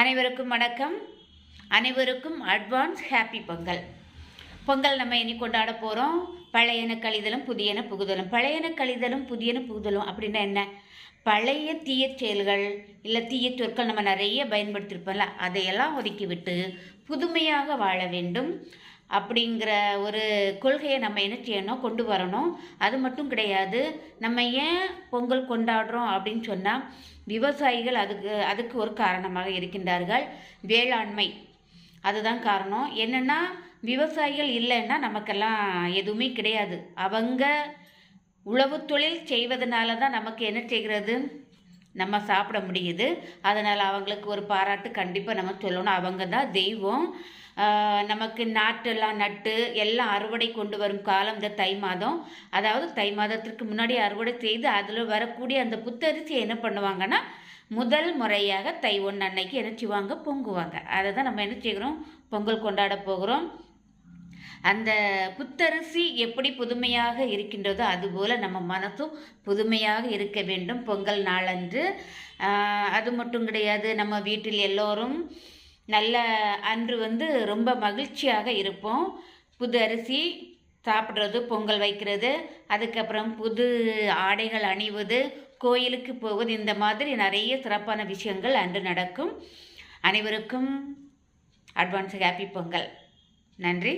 அனைவருக்கும் வணக்கம். அனைவருக்கும் அட்வான்ஸ் ஹாப்பி பொங்கல். பொங்கல் நம்ம இனி கொண்டாட போகிறோம். பழையன கழிதலும் புதியன புகுதலும். பழையன கழிதலும் புதியன புகுதலும் அப்படின்னா என்ன? பழைய தீய செயல்கள் இல்லை தீய சொற்கள் நம்ம நிறைய பயன்படுத்தியிருப்போம்ல, அதையெல்லாம் ஒதுக்கி விட்டு புதுமையாக வாழ வேண்டும் அப்படிங்கிற ஒரு கொள்கையை நம்ம என்ன செய்யணும், கொண்டு வரணும். அது மட்டும் கிடையாது, நம்ம ஏன் பொங்கல் கொண்டாடுறோம் அப்படின்னு சொன்னால் விவசாயிகள் அதுக்கு ஒரு காரணமாக இருக்கின்றார்கள். வேளாண்மை அதுதான் காரணம். என்னென்னா விவசாயிகள் இல்லைன்னா நமக்கெல்லாம் எதுவுமே கிடையாது. அவங்க உழவு தொழில் செய்வதனால தான் நமக்கு என்ன செய்கிறது, நம்ம சாப்பிட முடியுது. அதனால் அவங்களுக்கு ஒரு பாராட்டு கண்டிப்பாக நம்ம சொல்லணும். அவங்க தான் தெய்வம். நமக்கு நாட்டெல்லாம் நட்டு எல்லாம் அறுவடை கொண்டு வரும் காலம் இந்த தை மாதம். அதாவது தை மாதத்திற்கு முன்னாடி அறுவடை செய்து அதில் வரக்கூடிய அந்த புத்தரிசியை என்ன பண்ணுவாங்கன்னா, முதல் முறையாக தை 1 அன்னைக்கு என்ன செய்வாங்க, பொங்குவாங்க. அதை தான் நம்ம என்ன செய்கிறோம், பொங்கல் கொண்டாட போகிறோம். அந்த புத்தரிசி எப்படி புதுமையாக இருக்கின்றதோ அதுபோல் நம்ம மனசும் புதுமையாக இருக்க வேண்டும் பொங்கல் நாளன்று. அது மட்டும் கிடையாது, நம்ம வீட்டில் எல்லோரும் நல்ல அன்று ரொம்ப மகிழ்ச்சியாக இருப்போம். புது அரிசி சாப்பிட்றது, பொங்கல் வைக்கிறது, அதுக்கப்புறம் புது ஆடைகள் அணிவது, கோயிலுக்கு போவது, இந்த மாதிரி நிறைய சிறப்பான விஷயங்கள் அன்று நடக்கும். அனைவருக்கும் அட்வான்ஸ் ஹாப்பி பொங்கல். நன்றி.